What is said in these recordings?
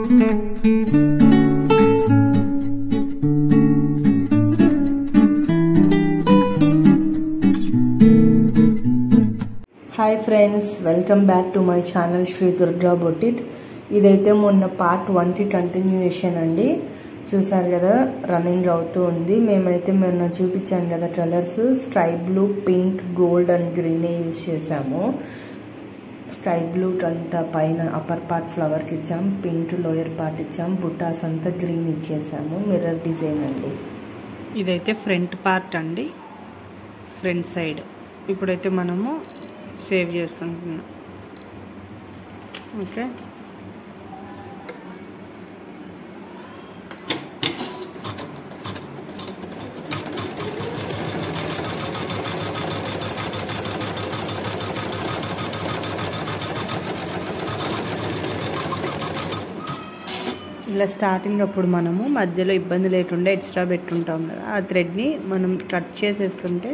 Hi friends, welcome back to my channel Shri Durga boutique. ఇదైతే మొన్న part 1 continuation అండి. చూసారు కదా, రన్నింగ్ అవుతూ ఉంది. మేమైతే మొన్న చూపించాను కదా colours, sky blue, pink, gold and గ్రీనే యూజ్ చేసాము. స్కై బ్లూ అంతా పైన అప్పర్ పార్ట్ ఫ్లవర్కి ఇచ్చాం, పింక్ లోయర్ పార్ట్ ఇచ్చాం, బుటాస్ అంతా గ్రీన్ ఇచ్చేసాము. మిర్రర్ డిజైన్ అండి. ఇదైతే ఫ్రంట్ పార్ట్ అండి, ఫ్రంట్ సైడ్. ఇప్పుడైతే మనము సేవ్ చేస్తుంటున్నాం. ఓకే, ఇలా స్టార్టింగ్ అప్పుడు మనము మధ్యలో ఇబ్బంది లేకుండా ఎక్స్ట్రా పెట్టుంటాం కదా, ఆ థ్రెడ్ని మనం కట్ చేసేస్తుంటే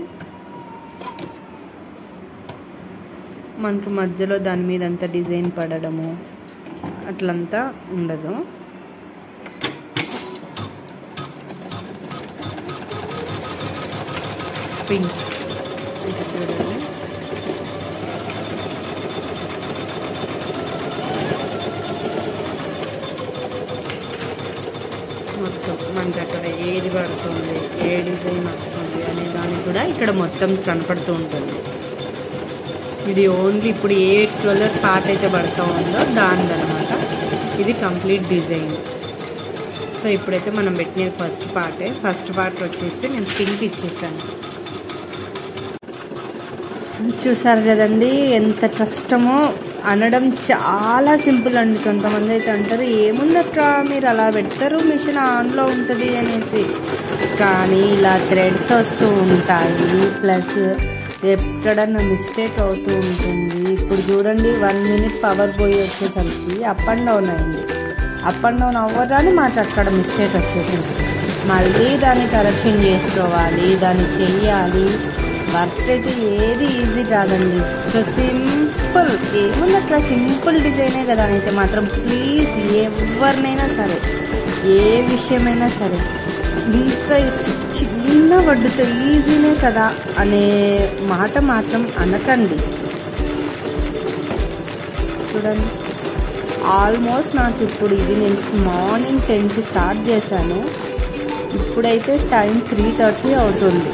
మనకు మధ్యలో దాని మీద అంతా డిజైన్ పడడము అట్లంతా ఉండదు. పింక్ మొత్తం మనకి అక్కడ ఏది పడుతుంది, ఏ డిజైన్ వస్తుంది అనే దానికి కూడా ఇక్కడ మొత్తం కనపడుతూ ఉంటుంది. ఇది ఓన్లీ ఇప్పుడు ఏ కలర్ పార్ట్ అయితే పడుతూ ఉందో దానిదనమాట. ఇది కంప్లీట్ డిజైన్. సో ఇప్పుడైతే మనం పెట్టినది ఫస్ట్ పార్ట్ వచ్చేసి నేను పింక్ ఇచ్చేసాను. చూసారు కదండి, ఎంత కష్టమో. అనడం చాలా సింపుల్ అండి. కొంతమంది అయితే అంటారు, ఏముందక్క మీరు అలా పెట్టరు, మిషన్ ఆన్లో ఉంటుంది అనేసి. కానీ ఇలా థ్రెడ్స్ వస్తూ ఉంటాయి, ప్లస్ ఎక్కడన్నా మిస్టేక్ అవుతూ ఉంటుంది. ఇప్పుడు చూడండి, 1 minute పవర్ పోయి వచ్చేసరికి అప్ అండ్ డౌన్ అయింది. అప్ అండ్ డౌన్ అవ్వగానే మాకు అక్కడ మిస్టేక్ వచ్చేసింది. మళ్ళీ దాన్ని కరెక్షన్ చేసుకోవాలి, దాన్ని చెయ్యాలి. వర్క్ అయితే ఏది ఈజీ కాదండి. సో సింపుల్, ఏముంది అట్లా సింపుల్ డిజైనే కదా అయితే మాత్రం ప్లీజ్ ఎవరినైనా సరే, ఏ విషయమైనా సరే, ఇంకా చిన్న వడ్డుతో ఈజీనే కదా అనే మాట మాత్రం అనకండి. చూడండి, ఆల్మోస్ట్ నాకు ఇప్పుడు ఇది నేను మార్నింగ్ 10కి స్టార్ట్ చేశాను. ఇప్పుడైతే టైం 3:30 అవుతుంది.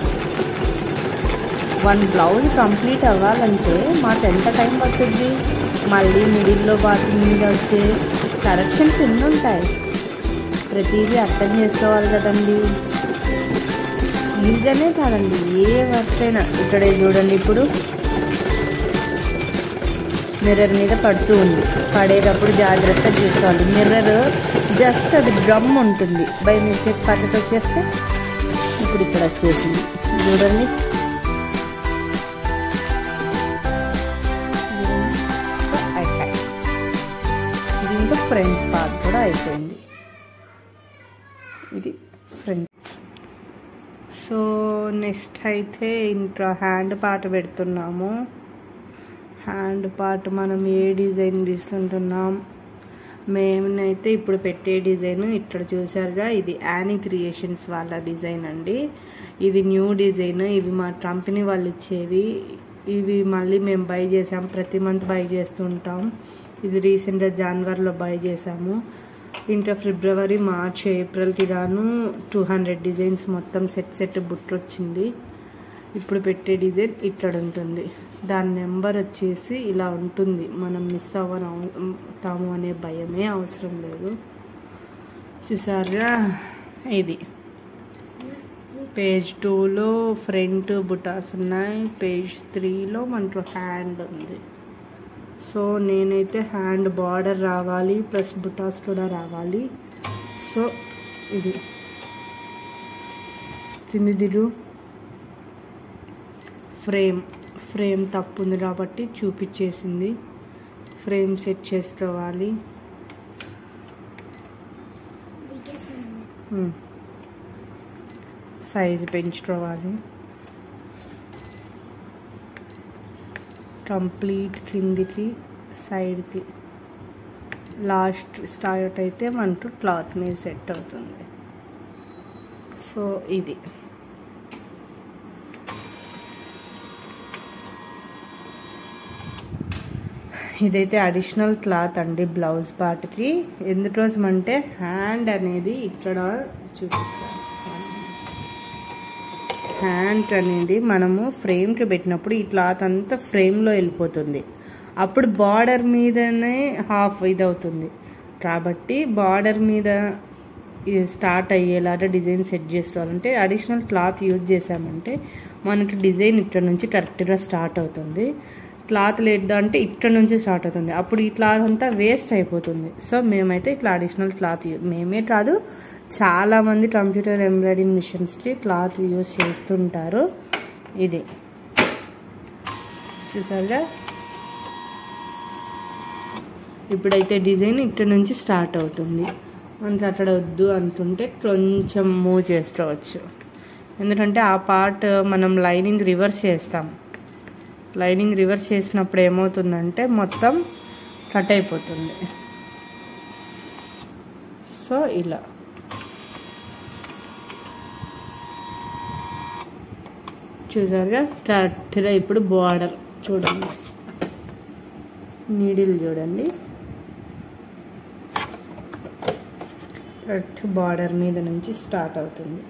1 బ్లౌజ్ కంప్లీట్ అవ్వాలంటే మాకు ఎంత టైం పడుతుంది? మళ్ళీ మిడిల్లో బాటి మీద వచ్చే కరెక్షన్స్ ఎన్ని ఉంటాయి, ప్రతిదీ అర్థం చేసుకోవాలి కదండి. ఈజీగానే కాదండి ఏ వర్క్ అయినా. ఇక్కడ చూడండి, ఇప్పుడు మిర్రర్ మీద పడుతూ ఉంది. పడేటప్పుడు జాగ్రత్తగా చూసుకోవాలి. మిర్రర్ జస్ట్ అది డ్రమ్ ఉంటుంది, బై మిస్టేక్ పక్కకు వచ్చేస్తే ఇప్పుడు ఇక్కడ వచ్చేసింది. చూడండి, దీంతో ఫ్రంట్ పార్ట్ కూడా అయిపోయింది. ఇది ఫ్రంట్. సో నెక్స్ట్ అయితే ఇంకా హ్యాండ్ పార్ట్ పెడుతున్నాము. హ్యాండ్ పార్ట్ మనం ఏ డిజైన్ తీసుకుంటున్నాం? మేమైతే ఇప్పుడు పెట్టే డిజైన్ ఇక్కడ చూసారుగా, ఇది యానీ క్రియేషన్స్ వాళ్ళ డిజైన్ అండి. ఇది న్యూ డిజైన్. ఇవి మా కంపెనీ వాళ్ళు ఇచ్చేవి. ఇవి మళ్ళీ మేము బై చేసాం, ప్రతి మంత్ బై చేస్తుంటాం. ఇది రీసెంట్గా జనవరిలో బై చేసాము. ఇంకా ఫిబ్రవరి, మార్చ్, ఏప్రిల్కి గాను 200 డిజైన్స్ మొత్తం సెట్ బుట్ట వచ్చింది. ఇప్పుడు పెట్టే డిజైన్ ఇక్కడ ఉంటుంది. దాని నెంబర్ వచ్చేసి ఇలా ఉంటుంది. మనం మిస్ అవ్వతాము అనే భయమే అవసరం లేదు. చూసారా, ఇది పేజ్ 2లో ఫ్రంట్ బుటాస్ ఉన్నాయి, పేజ్ 3లో మనకు హ్యాండ్ ఉంది. సో నేనైతే హ్యాండ్ బార్డర్ రావాలి, ప్లస్ బుటాస్ కూడా రావాలి. సో ఇది కింది దిగు ఫ్రేమ్ తప్పు ఉంది కాబట్టి చూపించేసింది. ఫ్రేమ్ సెట్ చేసుకోవాలి. సైజు పెంచుకోవాలి. కంప్లీట్ కిందికి సైడ్కి లాస్ట్ స్టార్ట్ అయితే మనకు క్లాత్ మీద సెట్ అవుతుంది. సో ఇది ఇదైతే అడిషనల్ క్లాత్ అండి బ్లౌజ్ పార్ట్కి. ఎందుకోసం అంటే హ్యాండ్ అనేది ఇక్కడ చూపిస్తాను. హ్యాండ్ అనేది మనము ఫ్రేమ్కి పెట్టినప్పుడు ఈ క్లాత్ అంతా ఫ్రేమ్లో వెళ్ళిపోతుంది. అప్పుడు బార్డర్ మీదనే హాఫ్ ఇది అవుతుంది. కాబట్టి బార్డర్ మీద స్టార్ట్ అయ్యేలాగా డిజైన్ సెట్ చేసుకోవాలంటే అడిషనల్ క్లాత్ యూజ్ చేసామంటే మనకి డిజైన్ ఇక్కడ నుంచి కరెక్ట్గా స్టార్ట్ అవుతుంది. క్లాత్ లేదు అంటే ఇక్కడ నుంచి స్టార్ట్ అవుతుంది. అప్పుడు ఈ క్లాత్ అంతా వేస్ట్ అయిపోతుంది. సో మేమైతే ఇట్లా అడిషనల్ క్లాత్ మేమే కాదు చాలామంది కంప్యూటర్ ఎంబ్రాయిడింగ్ మిషన్స్కి క్లాత్ యూజ్ చేస్తుంటారు. ఇది చూసారుగా. ఇప్పుడైతే డిజైన్ ఇక్కడ నుంచి స్టార్ట్ అవుతుంది. మనకి అక్కడ వద్దు అనుకుంటే కొంచెం మూవ్ చేసుకోవచ్చు. ఎందుకంటే ఆ పార్ట్ మనం లైనింగ్ రివర్స్ చేస్తాం. లైనింగ్ రివర్స్ చేసినప్పుడు ఏమవుతుందంటే మొత్తం కట్ అయిపోతుంది. సో ఇలా చూసారుగా కరెక్ట్గా. ఇప్పుడు బార్డర్ చూడండి, నీడిల్ చూడండి, కరెక్ట్ బార్డర్ మీద నుంచి స్టార్ట్ అవుతుంది.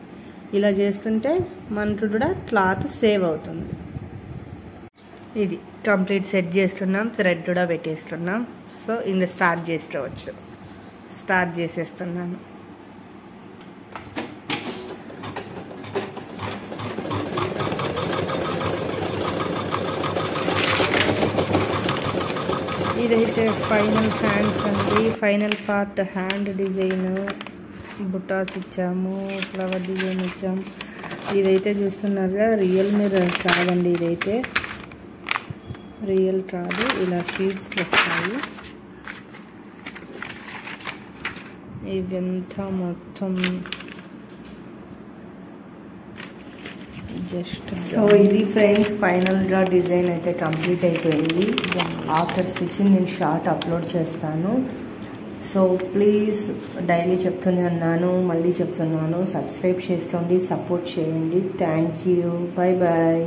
ఇలా చేస్తుంటే మనకు కూడా క్లాత్ సేవ్ అవుతుంది. ఇది కంప్లీట్ సెట్ చేస్తున్నాం, థ్రెడ్ కూడా పెట్టేస్తున్నాం. సో ఇందులో స్టార్ట్ చేసుకోవచ్చు. స్టార్ట్ చేసేస్తున్నాను. ఇదైతే ఫైనల్ హ్యాండ్స్ అండి. ఫైనల్ పార్ట్ హ్యాండ్ డిజైన్ బుటాస్ ఇచ్చాము, ఫ్లవర్ డిజైన్ ఇచ్చాము. ఇదైతే చూస్తున్నారుగా రియల్ మిర్రర్ కాదండి. ఇదైతే రియల్ కాదు, ఇలా షీట్స్ వస్తాయి. ఇవంతా మొత్తం జస్ట్. సో ఇది ఫ్రెండ్స్ ఫైనల్గా డిజైన్ అయితే కంప్లీట్ అయిపోయింది. ఆఫ్టర్ స్టిచింగ్ నేను షార్ట్ అప్లోడ్ చేస్తాను. సో ప్లీజ్ డైలీ చెప్తూనే అన్నాను, మళ్ళీ చెప్తున్నాను, సబ్స్క్రైబ్ చేసుకోండి, సపోర్ట్ చేయండి. Thank you. Bye bye.